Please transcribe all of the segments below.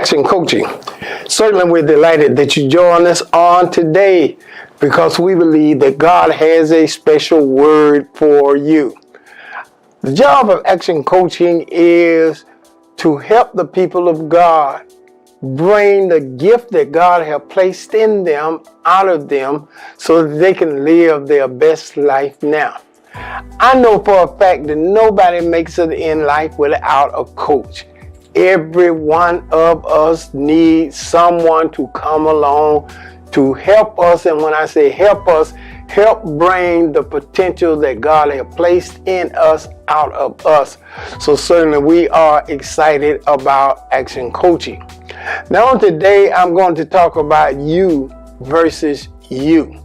Action Coaching. Certainly we're delighted that you join us on today because we believe that God has a special word for you. The job of Action Coaching is to help the people of God bring the gift that God has placed in them out of them so that they can live their best life now. I know for a fact that nobody makes it in life without a coach. Every one of us needs someone to come along to help us. And when I say help us, help bring the potential that God has placed in us out of us. So certainly we are excited about Action Coaching. Now today I'm going to talk about you versus you.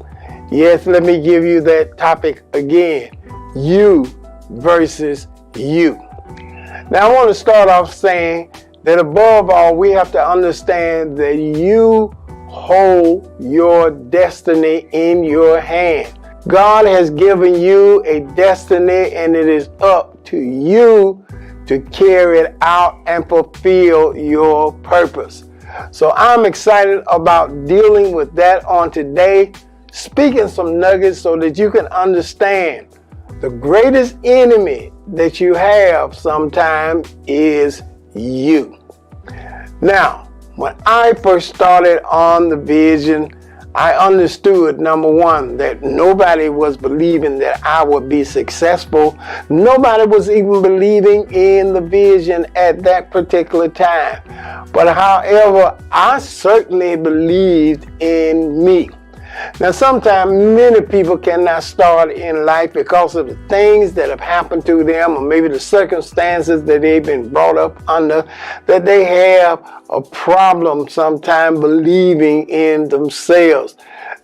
Yes, let me give you that topic again. You versus you. Now I want to start off saying that above all, we have to understand that you hold your destiny in your hand. God has given you a destiny, and it is up to you to carry it out and fulfill your purpose. So I'm excited about dealing with that on today, speaking some nuggets so that you can understand the greatest enemy that you have sometimes is you. Now, when I first started on the vision, I understood, number one, that nobody was believing that I would be successful. Nobody was even believing in the vision at that particular time. But however, I certainly believed in me. Now, sometimes many people cannot start in life because of the things that have happened to them, or maybe the circumstances that they've been brought up under, that they have a problem sometimes believing in themselves.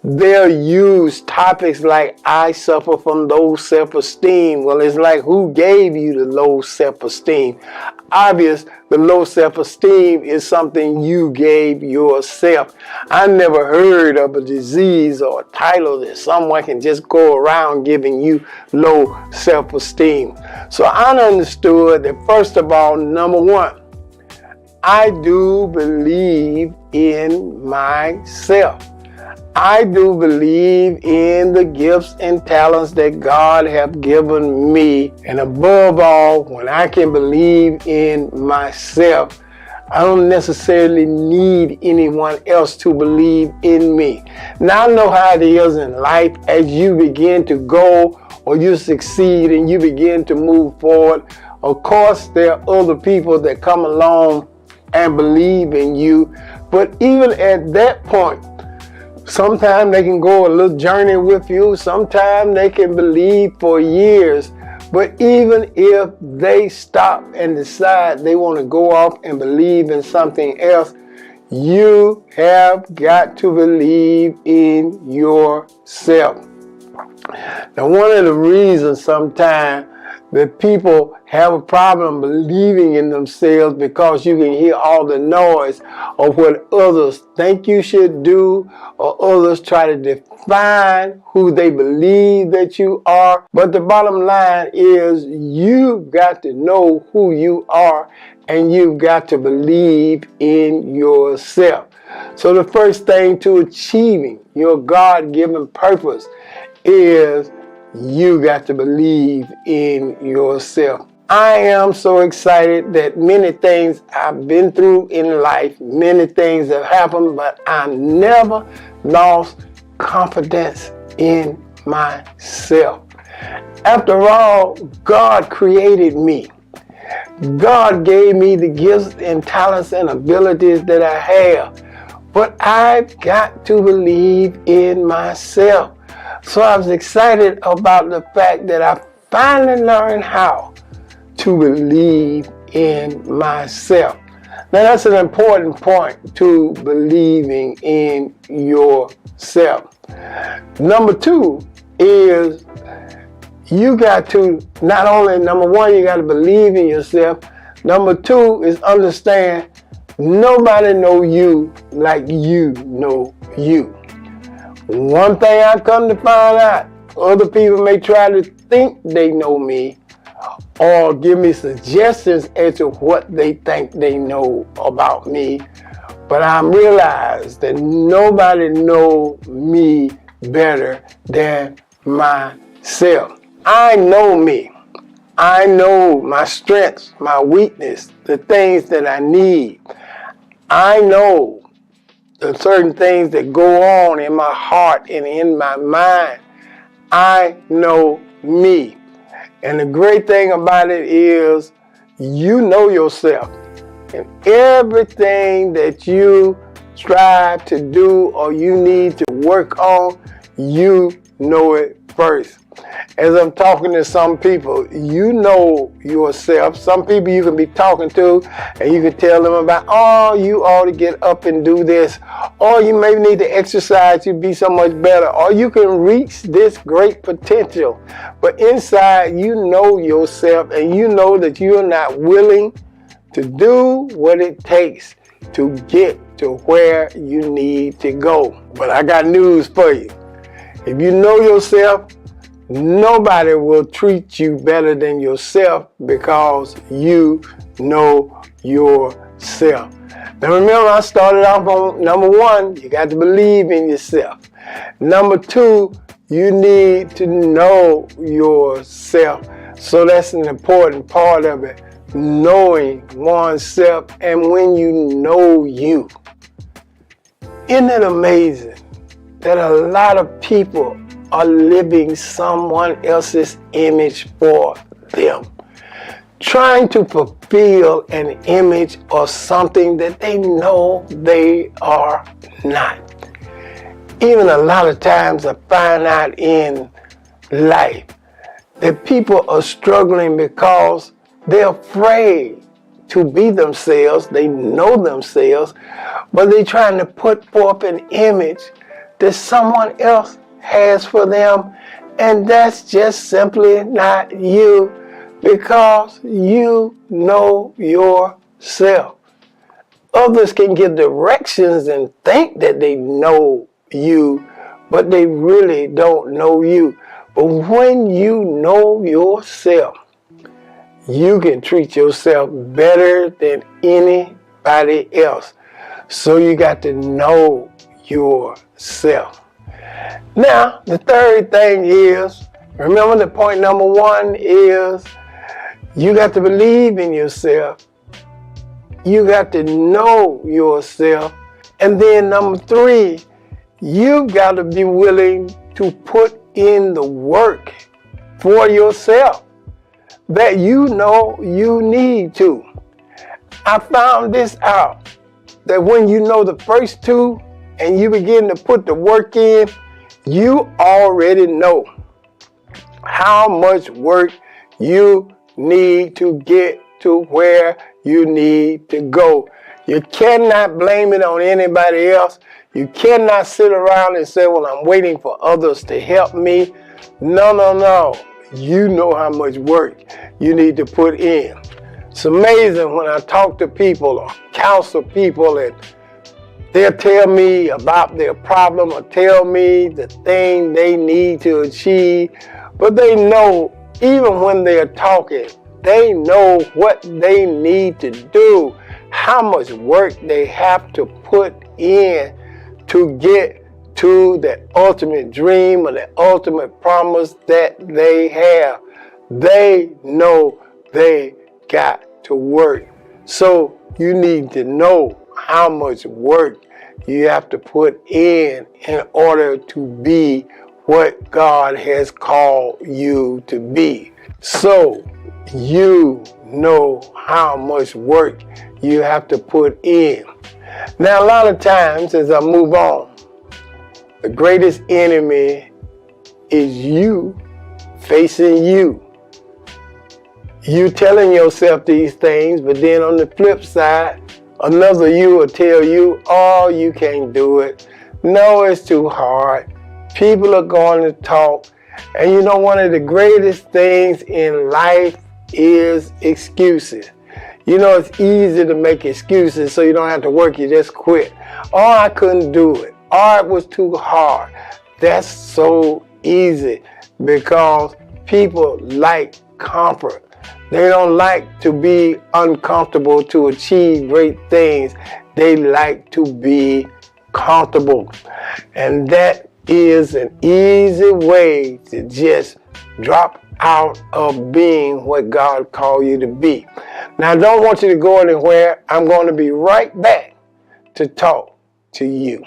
They'll use topics like, I suffer from low self-esteem. Well, it's like, who gave you the low self-esteem? Obvious, the low self-esteem is something you gave yourself. I never heard of a disease or a title that someone can just go around giving you low self-esteem. So I understood that, first of all, number one, I do believe in myself. I do believe in the gifts and talents that God has given me. And above all, when I can believe in myself, I don't necessarily need anyone else to believe in me. Now I know how it is in life. As you begin to go or you succeed and you begin to move forward, of course there are other people that come along and believe in you. But even at that point, sometimes they can go a little journey with you. Sometimes they can believe for years. But even if they stop and decide they want to go off and believe in something else, you have got to believe in yourself. Now, one of the reasons sometimes that people have a problem believing in themselves because you can hear all the noise of what others think you should do, or others try to define who they believe that you are. But the bottom line is you've got to know who you are, and you've got to believe in yourself. So the first thing to achieving your God-given purpose is you got to believe in yourself. I am so excited that many things I've been through in life, many things have happened, but I never lost confidence in myself. After all, God created me. God gave me the gifts and talents and abilities that I have, but I've got to believe in myself. So I was excited about the fact that I finally learned how to believe in myself. Now that's an important point, to believing in yourself. Number two is you got to not only, number one, you got to believe in yourself. Number two is understand nobody know you like you know you. One thing I come to find out, other people may try to think they know me or give me suggestions as to what they think they know about me. But I realized that nobody knows me better than myself. I know me. I know my strengths, my weakness, the things that I need. I know the certain things that go on in my heart and in my mind. I know me. And the great thing about it is you know yourself. And everything that you strive to do or you need to work on, you know it first. As I'm talking to some people, you know yourself. Some people you can be talking to and you can tell them about, oh, you ought to get up and do this. Or you maybe need to exercise to be so much better. Or you can reach this great potential. But inside, you know yourself and you know that you're not willing to do what it takes to get to where you need to go. But I got news for you. If you know yourself, nobody will treat you better than yourself because you know yourself. Now remember, I started off on number 1, you got to believe in yourself. Number 2, you need to know yourself. So that's an important part of it, knowing oneself. And when you know you, isn't it amazing that a lot of people are living someone else's image for them, trying to fulfill an image or something that they know they are not. Even a lot of times I find out in life that people are struggling because they're afraid to be themselves. They know themselves, but they're trying to put forth an image that someone else has for them, and that's just simply not you, because you know yourself. Others can give directions and think that they know you, but they really don't know you. But when you know yourself, you can treat yourself better than anybody else. So you got to know yourself. Now, the third thing is, remember the point number 1 is you got to believe in yourself. You got to know yourself. And then number 3, you got to be willing to put in the work for yourself that you know you need to. I found this out, that when you know the first 2 and you begin to put the work in, you already know how much work you need to get to where you need to go. You cannot blame it on anybody else. You cannot sit around and say, well, I'm waiting for others to help me. No. You know how much work you need to put in. It's amazing when I talk to people or counsel people and they'll tell me about their problem or tell me the thing they need to achieve. But they know, even when they're talking, they know what they need to do, how much work they have to put in to get to the ultimate dream or the ultimate promise that they have. They know they got to work. So you need to know how much work you have to put in order to be what God has called you to be. So you know how much work you have to put in. Now, a lot of times, as I move on, the greatest enemy is you facing you. You telling yourself these things, but then on the flip side, another you will tell you, oh, you can't do it. No, it's too hard. People are going to talk. And you know, one of the greatest things in life is excuses. You know, it's easy to make excuses so you don't have to work, you just quit. Oh, I couldn't do it. Oh, it was too hard. That's so easy because people like comfort. They don't like to be uncomfortable to achieve great things. they like to be comfortable. And that is an easy way to just drop out of being what God called you to be. Now, I don't want you to go anywhere. I'm going to be right back to talk to you.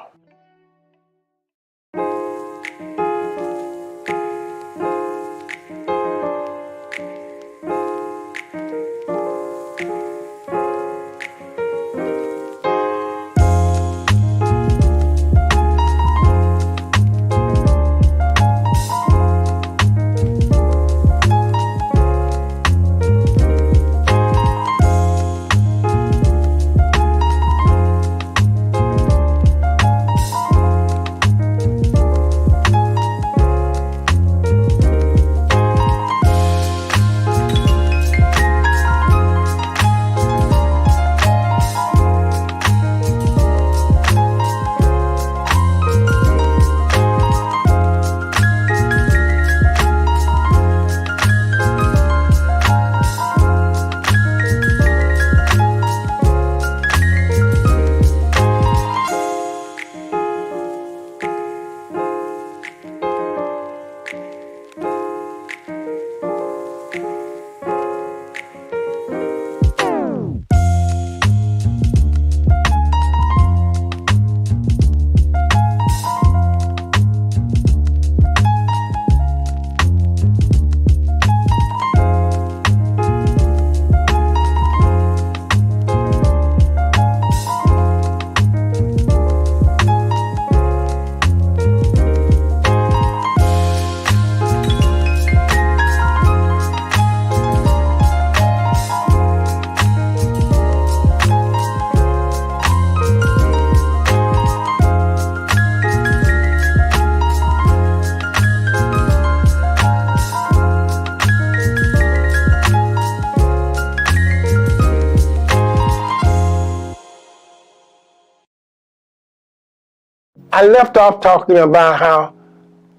I left off talking about how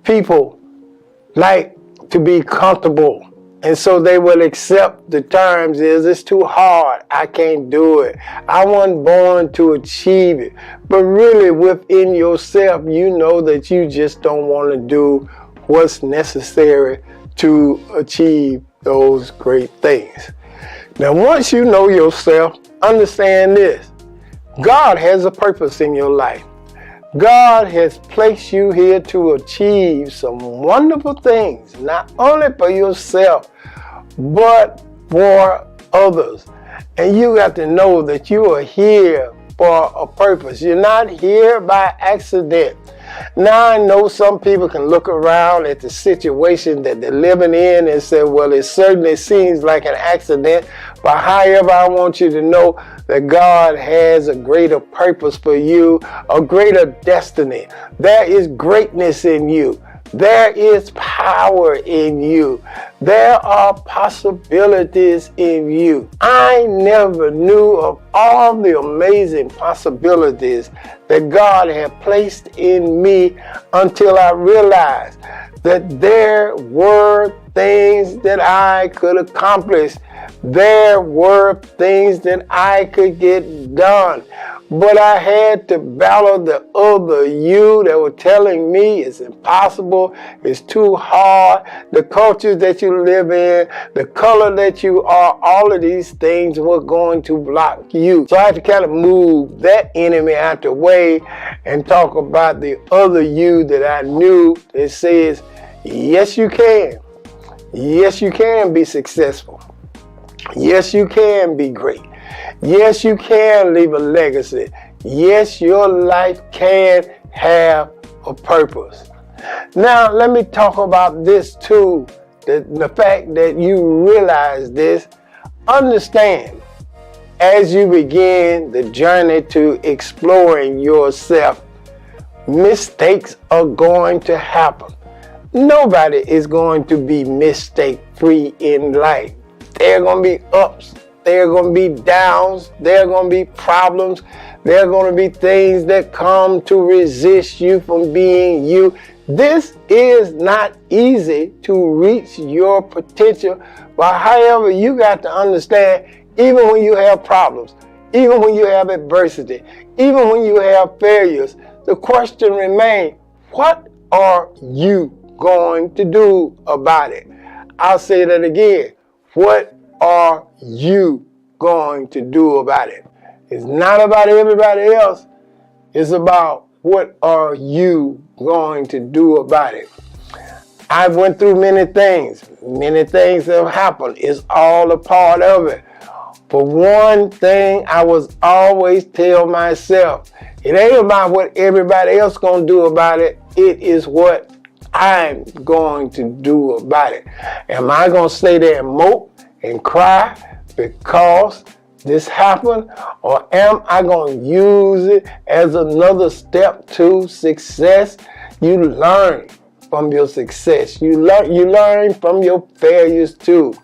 people like to be comfortable, and so they will accept the terms is it's too hard, I can't do it, I wasn't born to achieve it. But really within yourself, you know that you just don't want to do what's necessary to achieve those great things. Now, once you know yourself, understand this: God has a purpose in your life. God has placed you here to achieve some wonderful things, not only for yourself, but for others. And you got to know that you are here for a purpose. You're not here by accident. Now, I know some people can look around at the situation that they're living in and say, well, it certainly seems like an accident. But however, I want you to know that God has a greater purpose for you, a greater destiny. There is greatness in you. There is power in you. There are possibilities in you. I never knew of all the amazing possibilities that God had placed in me until I realized that there were things that I could accomplish. There were things that I could get done. But I had to battle the other you that were telling me it's impossible, it's too hard, the culture that you live in, the color that you are, all of these things were going to block you. So I had to kind of move that enemy out the way and talk about the other you that I knew that says, yes, you can. Yes, you can be successful. Yes, you can be great. Yes, you can leave a legacy. Yes, your life can have a purpose. Now, let me talk about this too, the fact that you realize this. Understand, as you begin the journey to exploring yourself, mistakes are going to happen. Nobody is going to be mistake-free in life. There are going to be ups. There are going to be downs. There are going to be problems. There are going to be things that come to resist you from being you. This is not easy to reach your potential. But however, you got to understand, even when you have problems, even when you have adversity, even when you have failures, the question remains, what are you going to do about it? I'll say that again. What are you going to do about it? It's not about everybody else. It's about what are you going to do about it. I went through many things. Many things have happened. It's all a part of it. But one thing I was always tell myself, it ain't about what everybody else gonna do about it. It is what I'm going to do about it. Am I gonna stay there and mope and cry because this happened? Or am I gonna use it as another step to success? You learn from your success. You learn from your failures too.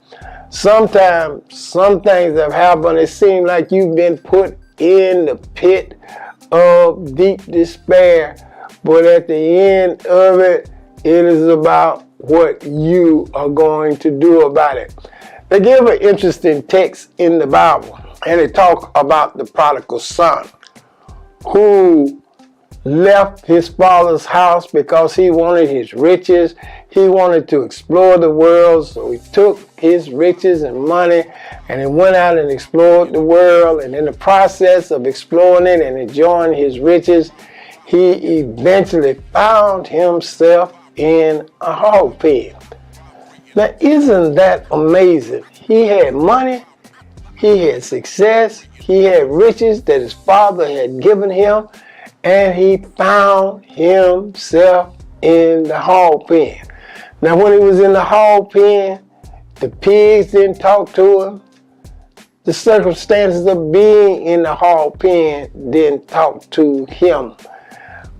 Sometimes some things have happened. It seems like you've been put in the pit of deep despair. But at the end of it, it is about what you are going to do about it. They give an interesting text in the Bible, and it talks about the prodigal son who left his father's house because he wanted his riches. He wanted to explore the world, so he took his riches and money and he went out and explored the world. And in the process of exploring it and enjoying his riches, he eventually found himself in a hog pen. Now, isn't that amazing? He had money, he had success, he had riches that his father had given him, and he found himself in the hog pen. Now, when he was in the hog pen, the pigs didn't talk to him. The circumstances of being in the hog pen didn't talk to him.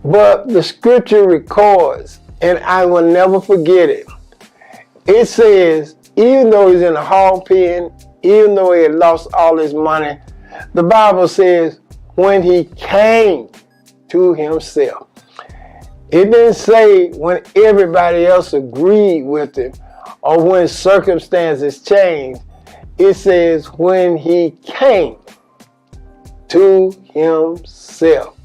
But the scripture records, and I will never forget it. It says, even though he's in the hog pen, even though he had lost all his money, the Bible says, when he came to himself. It didn't say when everybody else agreed with him or when circumstances changed. It says when he came to himself.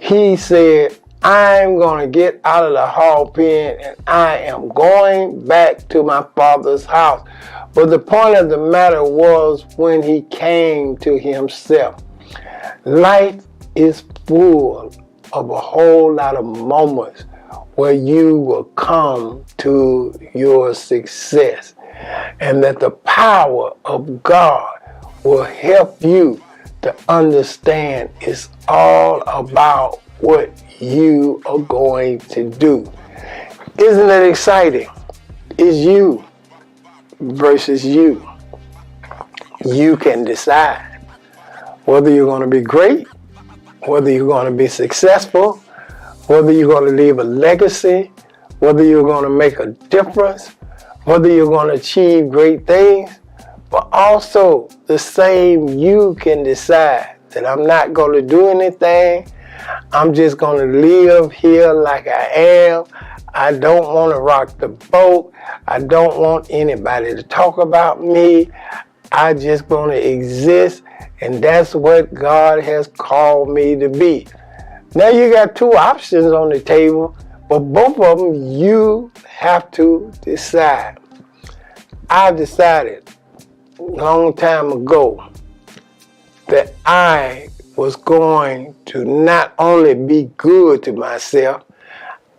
He said, I'm going to get out of the hog pen and I am going back to my father's house. But the point of the matter was when he came to himself. Life is full of a whole lot of moments where you will come to your success, and that the power of God will help you to understand it's all about what you are going to do. Isn't it exciting? It's you versus you. You can decide whether you're going to be great, whether you're going to be successful, whether you're going to leave a legacy, whether you're going to make a difference, whether you're going to achieve great things. But also the same, you can decide that I'm not going to do anything. I'm just going to live here like I am. I don't want to rock the boat. I don't want anybody to talk about me. I just going to exist, and that's what God has called me to be. Now you got two options on the table, but both of them you have to decide. I decided a long time ago that I was going to not only be good to myself,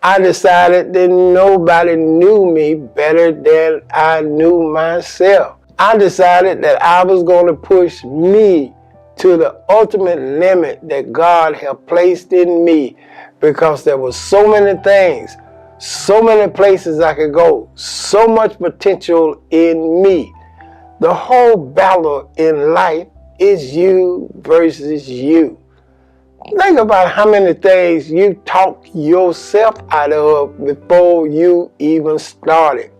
I decided that nobody knew me better than I knew myself. I decided that I was going to push me to the ultimate limit that God had placed in me, because there were so many things, so many places I could go, so much potential in me. The whole battle in life is you versus you. Think about how many things you talked yourself out of before you even started.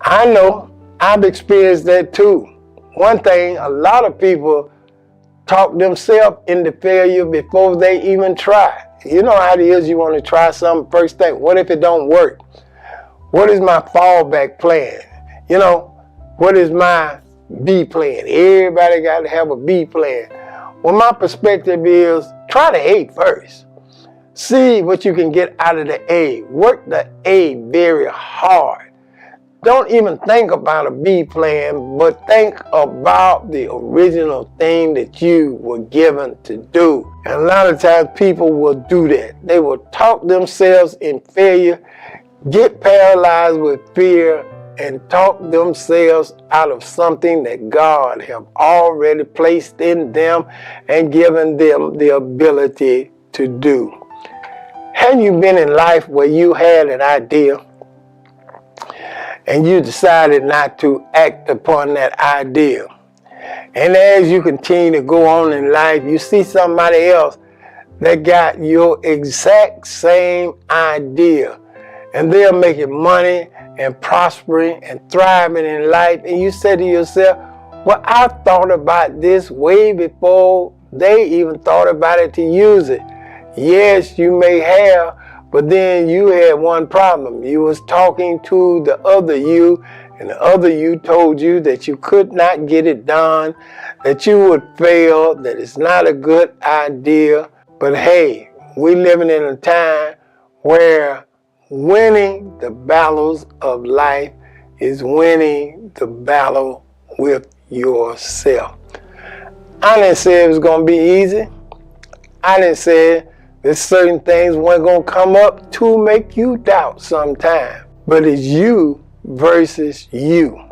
I know I've experienced that too. One thing, a lot of people talk themselves into failure before they even try. You know how it is, you want to try something, first thing, what if it don't work? What is my fallback plan? You know, what is my B plan. Everybody got to have a B plan. Well, my perspective is try the A first. See what you can get out of the A. Work the A very hard. Don't even think about a B plan, but think about the original thing that you were given to do. And a lot of times people will do that. They will talk themselves in failure, get paralyzed with fear, and talk themselves out of something that God have already placed in them and given them the ability to do. Have you been in life where you had an idea and you decided not to act upon that idea? And as you continue to go on in life, you see somebody else that got your exact same idea, and they're making money and prospering and thriving in life, and you say to yourself, well, I thought about this way before they even thought about it to use it. Yes, you may have, but then you had one problem. You was talking to the other you, and the other you told you that you could not get it done, that you would fail, that it's not a good idea. But hey, we're living in a time where winning the battles of life is winning the battle with yourself. I didn't say it was going to be easy. I didn't say there's certain things weren't going to come up to make you doubt sometime. But it's you versus you.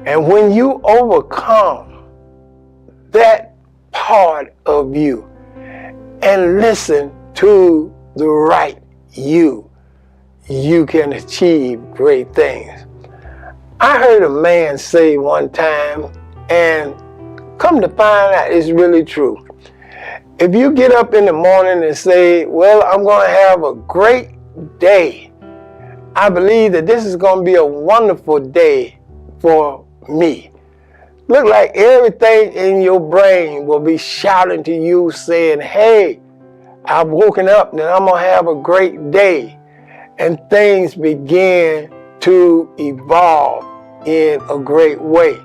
And when you overcome that part of you and listen to the right you, you can achieve great things. I heard a man say one time, and come to find out it's really true. If you get up in the morning and say, well, I'm going to have a great day, I believe that this is going to be a wonderful day for me. Look like everything in your brain will be shouting to you saying, hey, I've woken up and I'm going to have a great day. And things begin to evolve in a great way.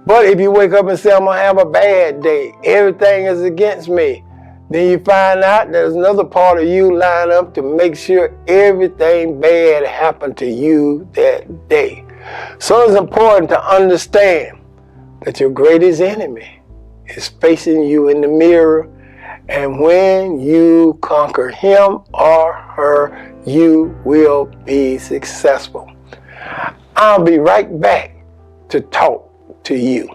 But if you wake up and say, I'm going to have a bad day, everything is against me, then you find out there's another part of you line up to make sure everything bad happened to you that day. So it's important to understand that your greatest enemy is facing you in the mirror. And when you conquer him or her, you will be successful. I'll be right back to talk to you.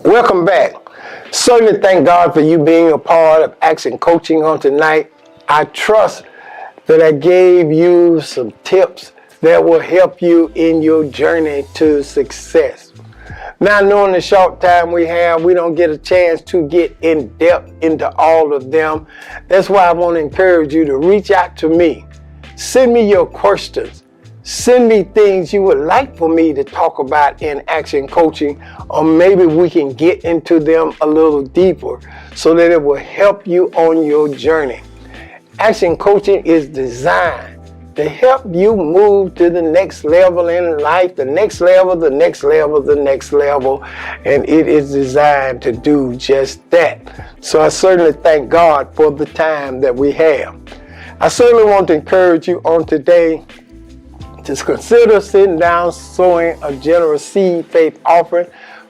Welcome back. Certainly thank God for you being a part of Action Coaching on tonight. I trust that I gave you some tips that will help you in your journey to success. Now, knowing the short time we have, we don't get a chance to get in depth into all of them. That's why I want to encourage you to reach out to me. Send me your questions. Send me things you would like for me to talk about in Action Coaching, or maybe we can get into them a little deeper so that it will help you on your journey. Action Coaching is designed to help you move to the next level in life, the next level, the next level, the next level, and it is designed to do just that. So I certainly thank God for the time that we have. I certainly want to encourage you on today to consider sitting down, sowing a generous seed faith offering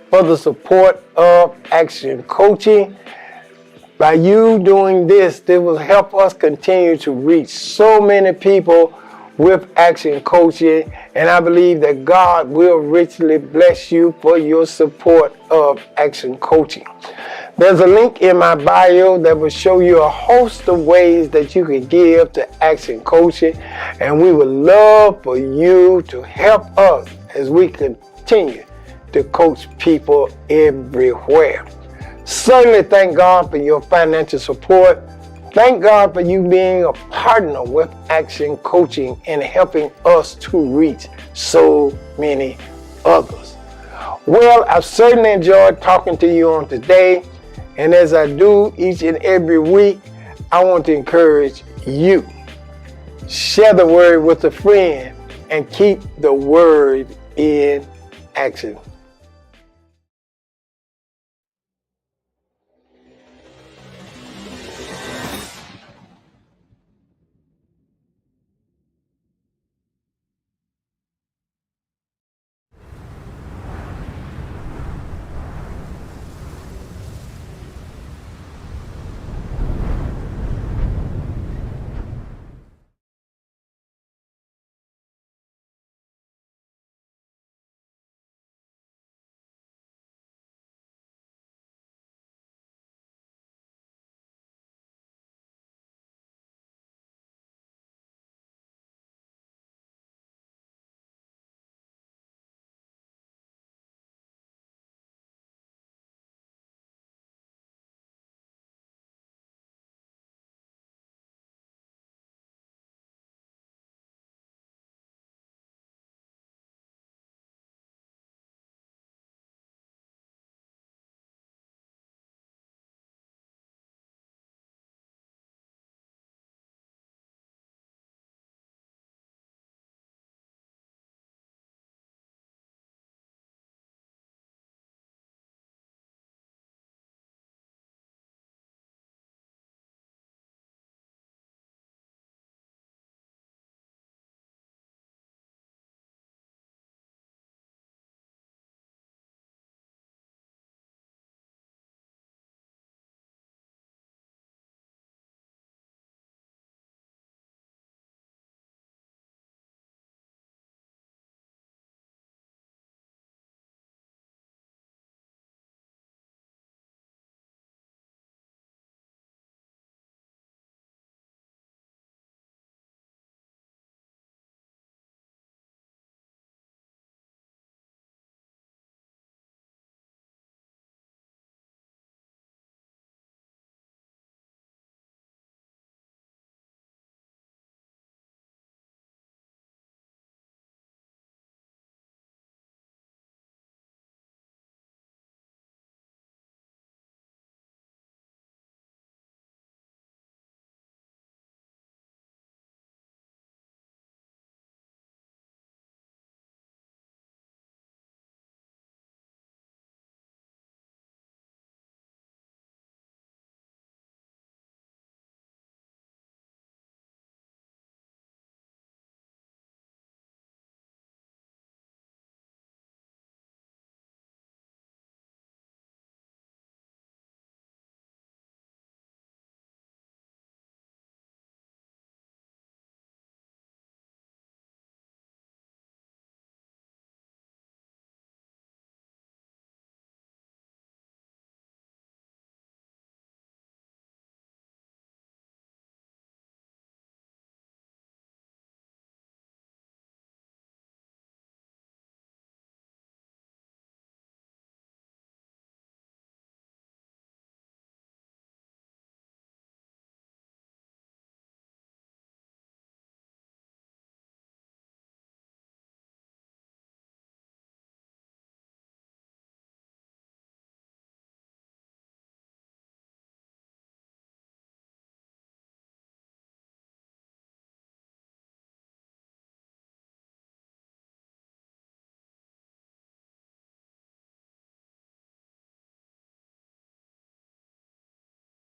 for the support of Action Coaching. By you doing this, will help us continue to reach so many people with Action Coaching, and I believe that God will richly bless you for your support of Action Coaching. There's a link in my bio that will show you a host of ways that you can give to Action Coaching, and we would love for you to help us as we continue to coach people everywhere. Certainly thank God for your financial support. Thank God for you being a partner with Action Coaching and helping us to reach so many others. Well, I've certainly enjoyed talking to you on today. And as I do each and every week, I want to encourage you. Share the word with a friend and keep the word in action.